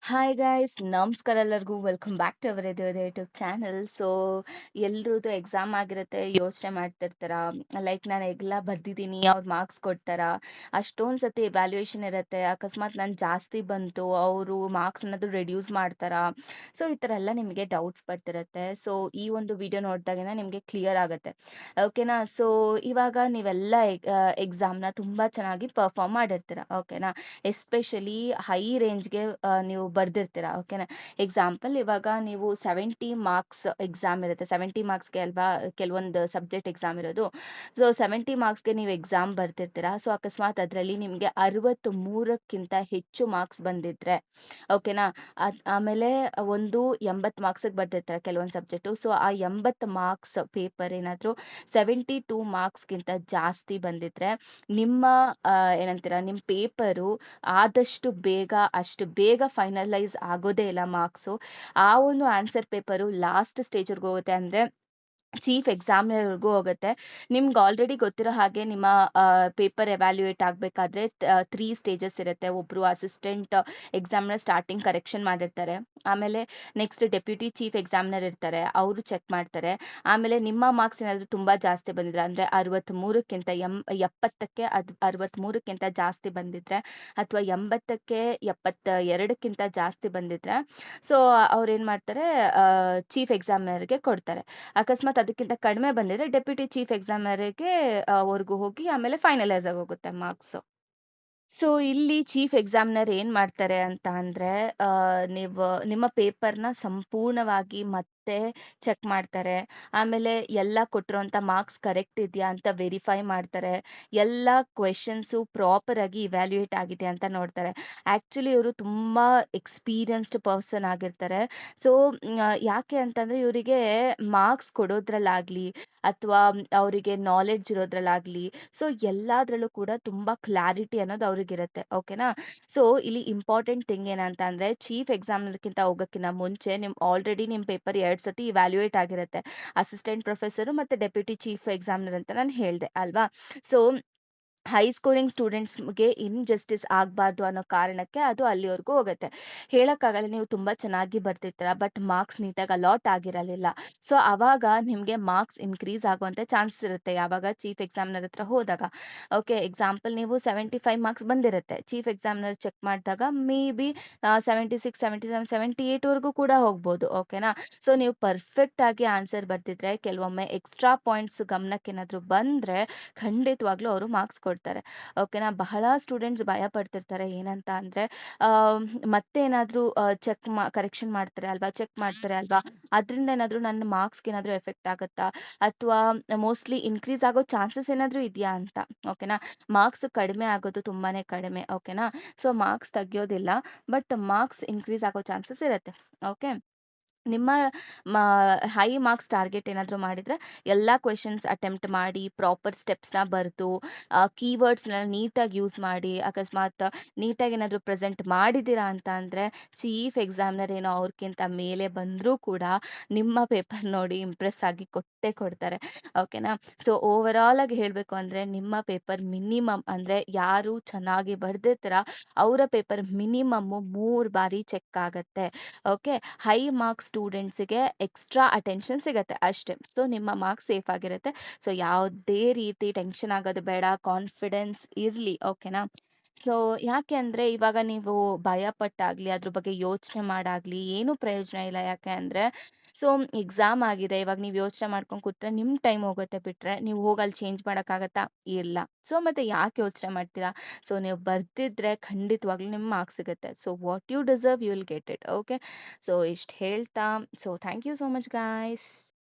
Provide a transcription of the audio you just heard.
Hi guys ನಮಸ್ಕಾರ ಎಲ್ಲರಿಗೂ welcome back to our YouTube channel. So ಎಲ್ರದ್ದು ಎಕ್ಸಾಮ್ ಆಗಿರುತ್ತೆ, ಯೋಚನೆ ಮಾಡ್ತಿರ್ತಾರ ಲೈಕ್ ನಾನು ಎಲ್ಲ ಬರ್ದಿದ್ದೀನಿ, ಅವ್ರು ಮಾರ್ಕ್ಸ್ ಕೊಡ್ತಾರ. ಅಷ್ಟೊಂದು ಸತಿ ಎವ್ಯಾಲ್ಯೂಯೇಷನ್ ಇರುತ್ತೆ, ಅಕಸ್ಮಾತ್ ನಾನು ಜಾಸ್ತಿ ಬಂತು ಅವರು ಮಾರ್ಕ್ಸ್ ಅನ್ನೋದು ರೆಡ್ಯೂಸ್ ಮಾಡ್ತಾರ. ಸೊ ಈ ಥರ ಎಲ್ಲ ನಿಮಗೆ ಡೌಟ್ಸ್ ಬರ್ತಿರುತ್ತೆ. ಸೊ ಈ ಒಂದು ವಿಡಿಯೋ ನೋಡಿದಾಗೆಲ್ಲ ನಿಮಗೆ ಕ್ಲಿಯರ್ ಆಗುತ್ತೆ, ಓಕೆನಾ. ಸೊ ಇವಾಗ ನೀವೆಲ್ಲ ಎಕ್ಸಾಮ್ನ ತುಂಬ ಚೆನ್ನಾಗಿ ಪರ್ಫಾರ್ಮ್ ಮಾಡಿರ್ತೀರ, ಓಕೆನಾ. ಎಸ್ಪೆಷಲಿ ಹೈ ರೇಂಜ್‌ಗೆ ನೀವು ಬರ್ದಿರ್ತೀರ, ಓಕೆನಾ. ಎಕ್ಸಾಂಪಲ್ ಇವಾಗ ನೀವು 70 ಮಾರ್ಕ್ಸ್ ಎಕ್ಸಾಮ್ ಇರುತ್ತೆ. 70 ಮಾರ್ಕ್ಸ್‌ಗೆ ಅಲ್ವಾ ಕೆಲವೊಂದು ಸಬ್ಜೆಕ್ಟ್ ಎಕ್ಸಾಮ್ ಇರೋದು. ಸೊ 70 ಮಾರ್ಕ್ಸ್‌ಗೆ ನೀವು ಎಕ್ಸಾಮ್ ಬರ್ದಿರ್ತೀರ. ಸೊ ಅಕಸ್ಮಾತ್ ಅದರಲ್ಲಿ ನಿಮಗೆ 63ಕ್ಕಿಂತ ಹೆಚ್ಚು ಮಾರ್ಕ್ಸ್ ಬಂದಿದ್ರೆ, ಓಕೆನಾ. ಆಮೇಲೆ ಒಂದು 80 ಮಾರ್ಕ್ಸಿಗೆ ಬರ್ದಿರ್ತಾರೆ ಕೆಲವೊಂದು ಸಬ್ಜೆಕ್ಟು. ಸೊ ಆ 80 ಮಾರ್ಕ್ಸ್ ಪೇಪರ್ ಏನಾದರೂ 72 ಮಾರ್ಕ್ಸ್‌ಗಿಂತ ಜಾಸ್ತಿ ಬಂದಿದ್ರೆ, ನಿಮ್ಮ ಏನಂತೀರ, ನಿಮ್ಮ ಪೇಪರು ಆದಷ್ಟು ಬೇಗ ಅಷ್ಟು ಬೇಗ ಫೈನಲೈಸ್ ಆಗೋದೇ ಇಲ್ಲ ಮಾರ್ಕ್ಸು. ಆ ಒಂದು ಆನ್ಸರ್ ಪೇಪರು ಲಾಸ್ಟ್ ಸ್ಟೇಜ್‌ವರೆಗೂ ಹೋಗುತ್ತೆ. ಅಂದರೆ ಚೀಫ್ ಎಕ್ಸಾಮಿನರ್‌ವರೆಗೂ ಹೋಗುತ್ತೆ. ನಿಮ್ಗೆ ಆಲ್ರೆಡಿ ಗೊತ್ತಿರೋ ಹಾಗೆ ನಿಮ್ಮ ಪೇಪರ್ ಎವ್ಯಾಲ್ಯೂಯೇಟ್ ಆಗಬೇಕಾದ್ರೆ 3 ಸ್ಟೇಜಸ್ ಇರುತ್ತೆ. ಒಬ್ರು ಅಸಿಸ್ಟೆಂಟ್ ಎಕ್ಸಾಮಿನರ್ ಸ್ಟಾರ್ಟಿಂಗ್ ಕರೆಕ್ಷನ್ ಮಾಡಿರ್ತಾರೆ. ಆಮೇಲೆ ನೆಕ್ಸ್ಟ್ ಡೆಪ್ಯೂಟಿ ಚೀಫ್ ಎಕ್ಸಾಮಿನರ್ ಇರ್ತಾರೆ, ಅವರು ಚೆಕ್ ಮಾಡ್ತಾರೆ. ಆಮೇಲೆ ನಿಮ್ಮ ಮಾರ್ಕ್ಸ್ ಏನಾದರೂ ತುಂಬ ಜಾಸ್ತಿ ಬಂದಿದ್ರೆ, ಅಂದರೆ 63ಕ್ಕಿಂತ 70ಕ್ಕೆ 63ಕ್ಕಿಂತ ಜಾಸ್ತಿ ಬಂದಿದ್ರೆ, ಅಥವಾ 80ಕ್ಕೆ 72ಕ್ಕಿಂತ ಜಾಸ್ತಿ ಬಂದಿದ್ರೆ, ಸೊ ಅವ್ರೇನು ಮಾಡ್ತಾರೆ, ಚೀಫ್ ಎಕ್ಸಾಮಿನರ್‌ಗೆ ಕೊಡ್ತಾರೆ. ಅಕಸ್ಮಾತ್ ಅದಕ್ಕಿಂತ ಕಡಿಮೆ ಬಂದಿದ್ರೆ ಡೆಪ್ಯೂಟಿ ಚೀಫ್ ಎಕ್ಸಾಮಿನರ್‌ಗೆ ವರ್ಗೂ ಹೋಗಿ ಆಮೇಲೆ ಫೈನಲೈಸ್ ಆಗೋಗುತ್ತೆ ಮಾರ್ಕ್ಸು. ಸೊ ಇಲ್ಲಿ ಚೀಫ್ ಎಕ್ಸಾಮಿನರ್ ಏನ್ ಮಾಡ್ತಾರೆ ಅಂತ ಅಂದ್ರೆ, ನೀವು ನಿಮ್ಮ ಪೇಪರ್‌ನ ಸಂಪೂರ್ಣವಾಗಿ ಮತ್ತೆ ಚೆಕ್ ಮಾಡ್ತಾರೆ. ಆಮೇಲೆ ಎಲ್ಲ ಕೊಟ್ಟಿರೋಂಥ ಮಾರ್ಕ್ಸ್ ಕರೆಕ್ಟ್ ಇದೆಯಾ ಅಂತ ವೆರಿಫೈ ಮಾಡ್ತಾರೆ. ಎಲ್ಲ ಕ್ವೆಷನ್ಸು ಪ್ರಾಪರ್ ಆಗಿ ಇವ್ಯಾಲ್ಯೂಯೇಟ್ ಆಗಿದೆ ಅಂತ ನೋಡ್ತಾರೆ. ಆ್ಯಕ್ಚುಲಿ ಇವರು ತುಂಬಾ ಎಕ್ಸ್‌ಪೀರಿಯನ್ಸ್ಡ್ ಪರ್ಸನ್ ಆಗಿರ್ತಾರೆ. ಸೊ ಯಾಕೆ ಅಂತಂದ್ರೆ ಇವರಿಗೆ ಮಾರ್ಕ್ಸ್ ಕೊಡೋದ್ರಲ್ಲಾಗ್ಲಿ ಅಥವಾ ಅವರಿಗೆ ನಾಲೆಡ್ಜ್ ಇರೋದ್ರಲ್ಲಾಗ್ಲಿ, ಸೊ ಎಲ್ಲಾದ್ರಲ್ಲೂ ಕೂಡ ತುಂಬಾ ಕ್ಲಾರಿಟಿ ಅನ್ನೋದು ಅವ್ರಿಗಿರುತ್ತೆ, ಓಕೆನಾ. ಸೊ ಇಲ್ಲಿ ಇಂಪಾರ್ಟೆಂಟ್ ಥಿಂಗ್ ಏನಂತ ಅಂದ್ರೆ, ಚೀಫ್ ಎಕ್ಸಾಮಿನರ್‌ಕ್ಕಿಂತ ಹೋಗೋಕ್ಕಿಂತ ಮುಂಚೆ ಆಲ್ರೆಡಿ ನಿಮ್ಮ ಪೇಪರ್ 2 ಸತಿ ಇವ್ಯಾಲ್ಯೂಯೇಟ್ ಆಗಿರುತ್ತೆ. ಅಸಿಸ್ಟೆಂಟ್ ಪ್ರೊಫೆಸರು ಮತ್ತೆ ಡೆಪ್ಯೂಟಿ ಚೀಫ್ ಎಕ್ಸಾಮಿನರ್ ಅಂತ ನಾನು ಹೇಳ್ದೆ ಅಲ್ವಾ. ಸೊ ಹೈ ಸ್ಕೋರಿಂಗ್ ಸ್ಟೂಡೆಂಟ್ಸ್‌ಗೆ ಇನ್‌ಜಸ್ಟಿಸ್ ಆಗಬಾರ್ದು ಅನ್ನೋ ಕಾರಣಕ್ಕೆ ಅದು ಅಲ್ಲಿವರೆಗೂ ಹೋಗುತ್ತೆ. ಹೇಳಕ್ಕಾಗಲ್ಲ, ನೀವು ತುಂಬ ಚೆನ್ನಾಗಿ ಬರ್ದಿರ್ತೀರ, ಬಟ್ ಮಾರ್ಕ್ಸ್ ನೀಟಾಗಿ ಅಲಾಟ್ ಆಗಿರಲಿಲ್ಲ. ಸೊ ಅವಾಗ ನಿಮಗೆ ಮಾರ್ಕ್ಸ್ ಇನ್ಕ್ರೀಸ್ ಆಗುವಂಥ ಚಾನ್ಸಸ್ ಇರುತ್ತೆ ಯಾವಾಗ ಚೀಫ್ ಎಕ್ಸಾಮಿನರ್ ಹತ್ರ ಹೋದಾಗ. ಓಕೆ, ಎಕ್ಸಾಂಪಲ್ ನೀವು 75 ಮಾರ್ಕ್ಸ್ ಬಂದಿರುತ್ತೆ. ಚೀಫ್ ಎಕ್ಸಾಮಿನರ್ ಚೆಕ್ ಮಾಡಿದಾಗ ಮೇ ಬಿ 76, 77, 78 ವರೆಗೂ ಕೂಡ ಹೋಗ್ಬೋದು, ಓಕೆನಾ. ಸೊ ನೀವು ಪರ್ಫೆಕ್ಟ್ ಆಗಿ ಆನ್ಸರ್ ಬರ್ದಿದ್ರೆ, ಕೆಲವೊಮ್ಮೆ ಎಕ್ಸ್ಟ್ರಾ ಪಾಯಿಂಟ್ಸ್ ಗಮನಕ್ಕೇನಾದರೂ ಬಂದ್ರೆ ಖಂಡಿತವಾಗ್ಲೂ ಅವರು ಮಾರ್ಕ್ಸ್ ಕೊಡ್ತಾರೆ, ಓಕೆನಾ. ಬಹಳ ಸ್ಟೂಡೆಂಟ್ಸ್ ಭಯ ಪಡ್ತಿರ್ತಾರೆ, ಏನಂತ ಅಂದರೆ ಮತ್ತೆ ಏನಾದರೂ ಕರೆಕ್ಷನ್ ಮಾಡ್ತಾರೆ ಅಲ್ವಾ, ಚೆಕ್ ಮಾಡ್ತಾರೆ ಅಲ್ವಾ, ಅದರಿಂದ ಏನಾದರೂ ನನ್ನ ಮಾರ್ಕ್ಸ್ಗೆ ಏನಾದರೂ ಎಫೆಕ್ಟ್ ಆಗುತ್ತಾ, ಅಥವಾ ಮೋಸ್ಟ್ಲಿ ಇನ್ಕ್ರೀಸ್ ಆಗೋ ಚಾನ್ಸಸ್ ಏನಾದರೂ ಇದೆಯಾ ಅಂತ, ಓಕೆನಾ. ಮಾರ್ಕ್ಸ್ ಕಡಿಮೆ ಆಗೋದು ತುಂಬಾನೇ ಕಡಿಮೆ, ಓಕೆನಾ. ಸೊ ಮಾರ್ಕ್ಸ್ ತೆಗಿಯೋದಿಲ್ಲ, ಬಟ್ ಮಾರ್ಕ್ಸ್ ಇನ್ಕ್ರೀಸ್ ಆಗೋ ಚಾನ್ಸಸ್ ಇರುತ್ತೆ, ಓಕೆ. ನಿಮ್ಮ ಮಾ ಹೈ ಮಾರ್ಕ್ಸ್ ಟಾರ್ಗೆಟ್ ಏನಾದರೂ ಮಾಡಿದರೆ, ಎಲ್ಲ ಕ್ವೆಷನ್ಸ್ ಅಟೆಂಪ್ಟ್ ಮಾಡಿ, ಪ್ರಾಪರ್ ಸ್ಟೆಪ್ಸ್‌ನ ಬರೆದು, ಕೀವರ್ಡ್ಸ್‌ನ ನೀಟಾಗಿ ಯೂಸ್ ಮಾಡಿ, ಅಕಸ್ಮಾತ್ ನೀಟಾಗಿ ಏನಾದರೂ ಪ್ರೆಸೆಂಟ್ ಮಾಡಿದ್ದೀರಾ ಅಂತ ಅಂದರೆ, ಚೀಫ್ ಎಕ್ಸಾಮಿನರ್ ಏನೋ ಅವ್ರಿಗಿಂತ ಮೇಲೆ ಬಂದರೂ ಕೂಡ ನಿಮ್ಮ ಪೇಪರ್ ನೋಡಿ ಇಂಪ್ರೆಸ್ ಆಗಿ ಕೊಟ್ಟೇ ಕೊಡ್ತಾರೆ, ಓಕೆನಾ. ಸೊ ಓವರಾಲ್ ಆಗಿ ಹೇಳಬೇಕು ಅಂದರೆ, ನಿಮ್ಮ ಪೇಪರ್ ಮಿನಿಮಮ್ ಅಂದರೆ ಯಾರು ಚೆನ್ನಾಗಿ ಬರ್ದಿರ್ತೀರ ಅವರ ಪೇಪರ್ ಮಿನಿಮಮ್ಮು 3 ಬಾರಿ ಚೆಕ್ ಆಗುತ್ತೆ, ಓಕೆ. ಹೈ ಮಾರ್ಕ್ಸ್ ಸ್ಟೂಡೆಂಟ್ಸಿಗೆ ಎಕ್ಸ್ಟ್ರಾ ಅಟೆನ್ಷನ್ ಸಿಗತ್ತೆ ಅಷ್ಟೇ. ಸೊ ನಿಮ್ಮ ಮಾರ್ಕ್ಸ್ ಸೇಫ್ ಆಗಿರುತ್ತೆ. ಸೊ ಯಾವುದೇ ರೀತಿ ಟೆನ್ಷನ್ ಆಗೋದು ಬೇಡ, ಕಾನ್ಫಿಡೆನ್ಸ್ ಇರಲಿ, ಓಕೆನಾ. ಸೊ ಯಾಕೆ ಅಂದರೆ, ಇವಾಗ ನೀವು ಭಯಪಟ್ಟಾಗಲಿ ಅದ್ರ ಬಗ್ಗೆ ಯೋಚನೆ ಮಾಡಾಗಲಿ ಏನೂ ಪ್ರಯೋಜನ ಇಲ್ಲ. ಯಾಕೆ ಅಂದರೆ, ಸೊ ಎಕ್ಸಾಮ್ ಆಗಿದೆ, ಇವಾಗ ನೀವು ಯೋಚನೆ ಮಾಡ್ಕೊಂಡು ಕೂತ್ರೆ ನಿಮ್ಮ ಟೈಮ್ ಹೋಗುತ್ತೆ ಬಿಟ್ಟರೆ, ನೀವು ಹೋಗಿ ಅಲ್ಲಿ ಚೇಂಜ್ ಮಾಡೋಕ್ಕಾಗತ್ತಾ? ಇಲ್ಲ. ಸೊ ಮತ್ತೆ ಯಾಕೆ ಯೋಚನೆ ಮಾಡ್ತೀರಾ? ಸೊ ನೀವು ಬರ್ದಿದ್ರೆ ಖಂಡಿತವಾಗ್ಲೂ ನಿಮ್ಗೆ ಮಾರ್ಕ್ಸ್ ಸಿಗುತ್ತೆ. So what you deserve you will get it, okay. So ಇಷ್ಟು ಹೇಳ್ತಾ, so thank you so much guys.